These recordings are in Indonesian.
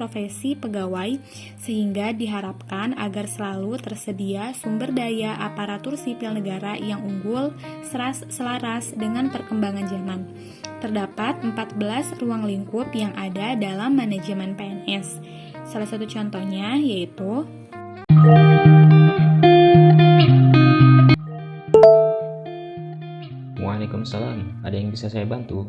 profesi pegawai, sehingga diharapkan agar selalu tersedia sumber daya aparatur sipil negara yang unggul selaras dengan perkembangan zaman. Terdapat 14 ruang lingkup yang ada dalam manajemen PNS. Salah satu contohnya yaitu Waalaikumsalam, ada yang bisa saya bantu?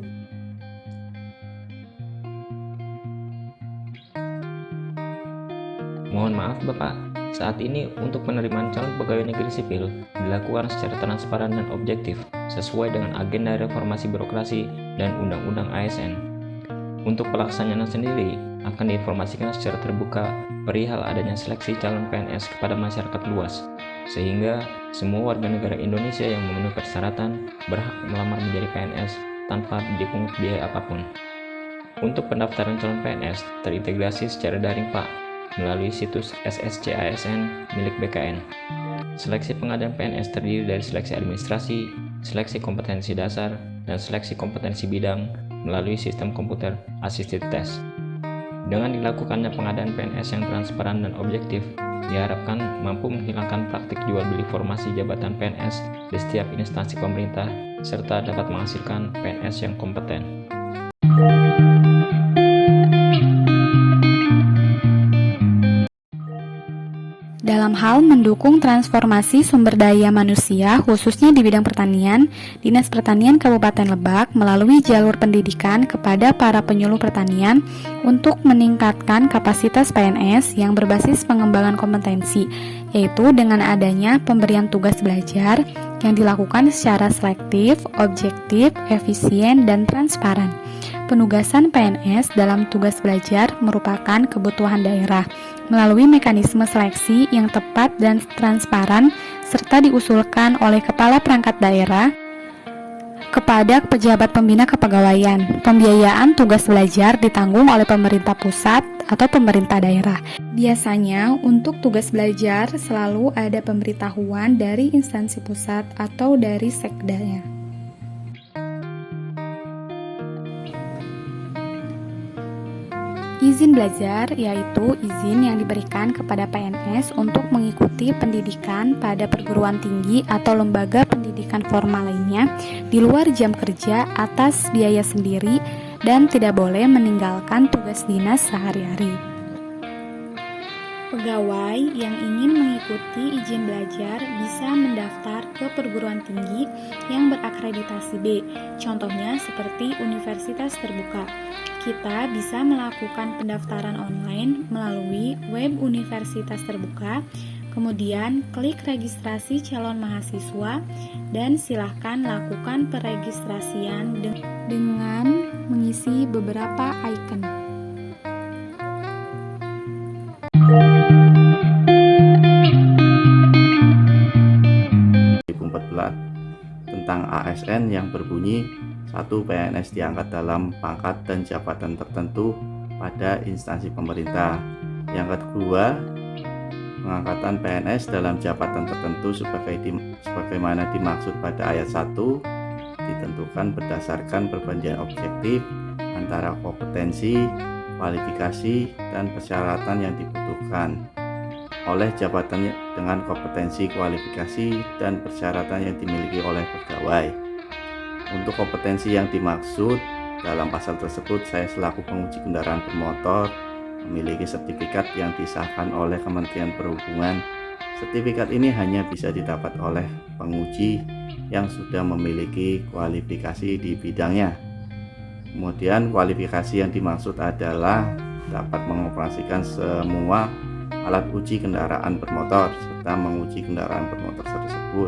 Mohon maaf Bapak, saat ini untuk penerimaan calon pegawai negeri sipil dilakukan secara transparan dan objektif sesuai dengan agenda reformasi birokrasi dan Undang-Undang ASN. Untuk pelaksanaan sendiri akan diinformasikan secara terbuka perihal adanya seleksi calon PNS kepada masyarakat luas, sehingga semua warga negara Indonesia yang memenuhi persyaratan berhak melamar menjadi PNS tanpa dipungut biaya apapun. Untuk pendaftaran calon PNS terintegrasi secara daring Pak, melalui situs SSC ASN milik BKN. Seleksi pengadaan PNS terdiri dari seleksi administrasi, seleksi kompetensi dasar, dan seleksi kompetensi bidang melalui sistem komputer assisted test. Dengan dilakukannya pengadaan PNS yang transparan dan objektif, diharapkan mampu menghilangkan praktik jual beli formasi jabatan PNS di setiap instansi pemerintah, serta dapat menghasilkan PNS yang kompeten. dalam hal mendukung transformasi sumber daya manusia, khususnya di bidang pertanian, Dinas Pertanian Kabupaten Lebak melalui jalur pendidikan kepada para penyuluh pertanian untuk meningkatkan kapasitas PNS yang berbasis pengembangan kompetensi, yaitu dengan adanya pemberian tugas belajar yang dilakukan secara selektif, objektif, efisien, dan transparan. Penugasan PNS dalam tugas belajar merupakan kebutuhan daerah melalui mekanisme seleksi yang tepat dan transparan serta diusulkan oleh Kepala Perangkat Daerah kepada pejabat pembina kepegawaian. Pembiayaan tugas belajar ditanggung oleh pemerintah pusat atau pemerintah daerah. Biasanya untuk tugas belajar selalu ada pemberitahuan dari instansi pusat atau dari sekdanya. Izin belajar yaitu izin yang diberikan kepada PNS untuk mengikuti pendidikan pada perguruan tinggi atau lembaga pendidikan formal lainnya di luar jam kerja atas biaya sendiri dan tidak boleh meninggalkan tugas dinas sehari-hari. Pegawai yang ingin mengikuti izin belajar bisa mendaftar ke perguruan tinggi yang berakreditasi B, contohnya seperti Universitas Terbuka. Kita bisa melakukan pendaftaran online melalui web Universitas Terbuka, kemudian klik registrasi calon mahasiswa, dan silahkan lakukan peregistrasian dengan mengisi beberapa icon. Tentang ASN yang berbunyi 1. PNS diangkat dalam pangkat dan jabatan tertentu pada instansi pemerintah. Yang kedua, pengangkatan PNS dalam jabatan tertentu sebagaimana dimaksud pada ayat 1 ditentukan berdasarkan perbandingan objektif antara kompetensi, kualifikasi, dan persyaratan yang dibutuhkan oleh jabatan dengan kompetensi, kualifikasi, dan persyaratan yang dimiliki oleh pegawai. Untuk kompetensi yang dimaksud dalam pasal tersebut, saya selaku penguji kendaraan bermotor memiliki sertifikat yang disahkan oleh Kementerian Perhubungan. Sertifikat ini hanya bisa didapat oleh penguji yang sudah memiliki kualifikasi di bidangnya. Kemudian kualifikasi yang dimaksud adalah dapat mengoperasikan semua alat uji kendaraan bermotor serta menguji kendaraan bermotor tersebut.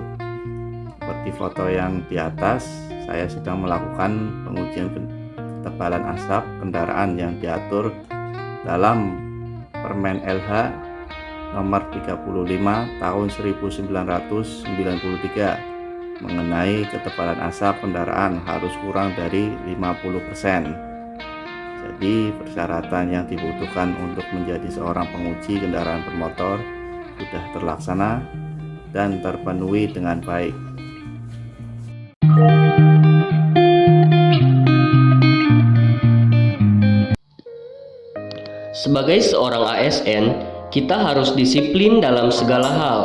Seperti foto yang di atas, saya sedang melakukan pengujian ketebalan asap kendaraan yang diatur dalam Permen LH nomor 35 tahun 1993 mengenai ketebalan asap kendaraan harus kurang dari 50%. Jadi persyaratan yang dibutuhkan untuk menjadi seorang penguji kendaraan bermotor sudah terlaksana dan terpenuhi dengan baik. Sebagai seorang ASN, kita harus disiplin dalam segala hal,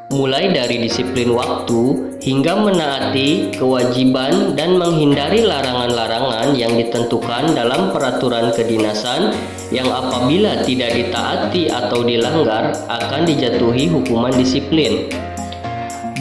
mulai dari disiplin waktu hingga menaati kewajiban dan menghindari larangan-larangan yang ditentukan dalam peraturan kedinasan yang apabila tidak ditaati atau dilanggar akan dijatuhi hukuman disiplin.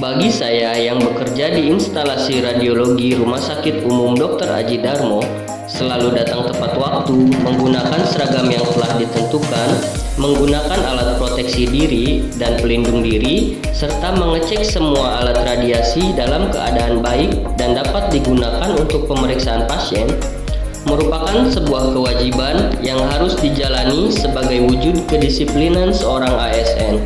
Bagi saya yang bekerja di instalasi radiologi Rumah Sakit Umum Dr. Aji Darmo, selalu datang tepat waktu, menggunakan seragam yang telah ditentukan, menggunakan alat proteksi diri dan pelindung diri, serta mengecek semua alat radiasi dalam keadaan baik dan dapat digunakan untuk pemeriksaan pasien, merupakan sebuah kewajiban yang harus dijalani sebagai wujud kedisiplinan seorang ASN.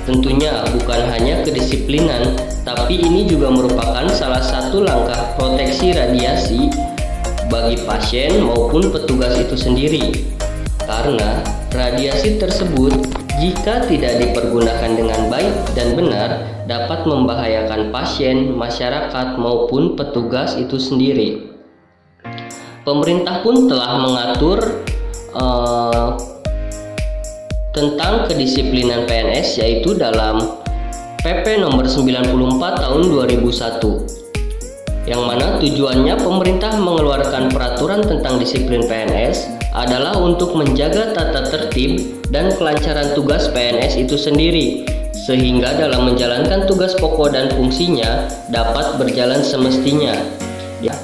Tentunya bukan hanya kedisiplinan, tapi ini juga merupakan salah satu langkah proteksi radiasi bagi pasien maupun petugas itu sendiri. Karena radiasi tersebut jika tidak dipergunakan dengan baik dan benar dapat membahayakan pasien, masyarakat maupun petugas itu sendiri. Pemerintah pun telah mengatur tentang kedisiplinan PNS, yaitu dalam PP nomor 94 tahun 2001, yang mana tujuannya pemerintah mengeluarkan peraturan tentang disiplin PNS adalah untuk menjaga tata tertib dan kelancaran tugas PNS itu sendiri, sehingga dalam menjalankan tugas pokok dan fungsinya dapat berjalan semestinya,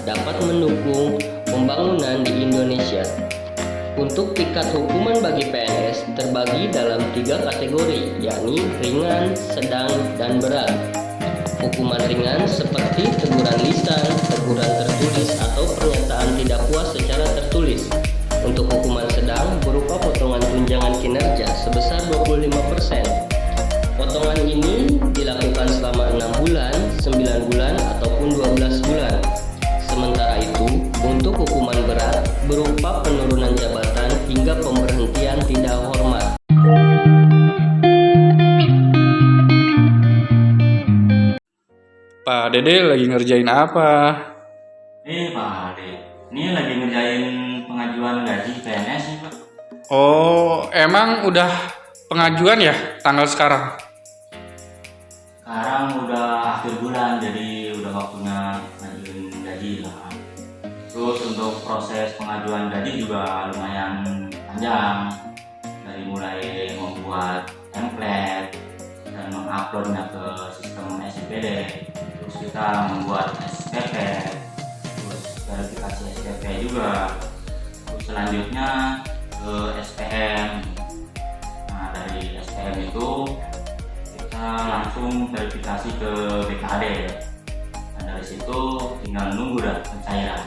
dapat mendukung pembangunan di Indonesia. Untuk tingkat hukuman bagi PNS terbagi dalam 3 kategori, yakni ringan, sedang, dan berat. Hukuman ringan seperti teguran lisan, teguran tertulis, atau pernyataan tidak puas secara tertulis. Untuk hukuman sedang berupa potongan tunjangan kinerja sebesar 25%. Potongan ini dilakukan selama 6 bulan, 9 bulan, ataupun 12 bulan. Sementara itu, untuk hukuman berat berupa penurunan jabatan hingga pemberhentian tidak hormat. Pak Dede lagi ngerjain apa? Pak Ade, ini lagi ngerjain pengajuan gaji PNS nih Pak. Oh, emang udah pengajuan ya tanggal sekarang? Sekarang udah akhir bulan, jadi udah waktunya ngajuin gaji lah. Terus untuk proses pengajuan gaji juga lumayan panjang, dari mulai membuat template dan menguploadnya ke sistem SIPD. Terus kita membuat SPP, terus verifikasi SPP juga. Terus selanjutnya ke SPM. Nah, dari SPM itu kita langsung verifikasi ke BKAD. Dan dari situ tinggal nunggu dah pencairan.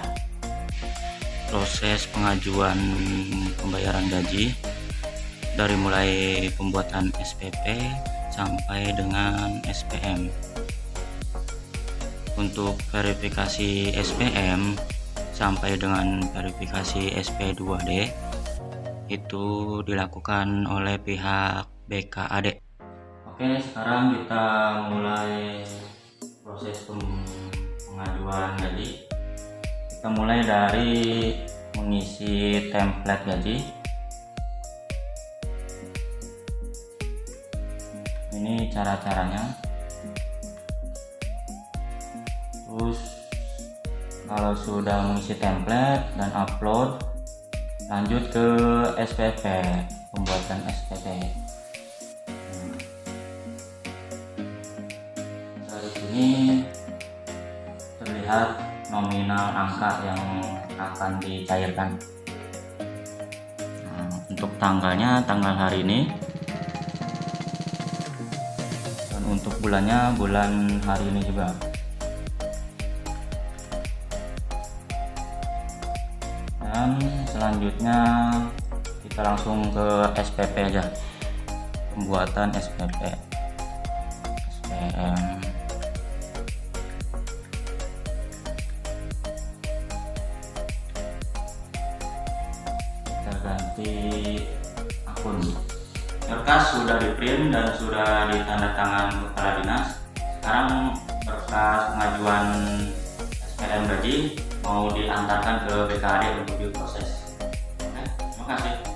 Proses pengajuan pembayaran gaji dari mulai pembuatan SPP sampai dengan SPM. Untuk verifikasi SPM sampai dengan verifikasi SP2D itu dilakukan oleh pihak BKAD. Oke, sekarang kita mulai proses pengajuan gaji. Kita mulai dari mengisi template gaji. Ini cara-caranya. Terus kalau sudah mengisi template dan upload, lanjut ke SPP, pembuatan SPP. Dari sini terlihat nominal angka yang akan dicairkan. Untuk tanggalnya tanggal hari ini, Dan untuk bulannya bulan hari ini juga. Dan selanjutnya kita langsung ke SPP aja, pembuatan SPP. SPM. Kita ganti akun. Berkas sudah di print dan sudah ditandatangan kepala dinas. Sekarang berkas pengajuan SPM gaji mau diantarkan ke BKAD untuk diproses. Oke, terima kasih.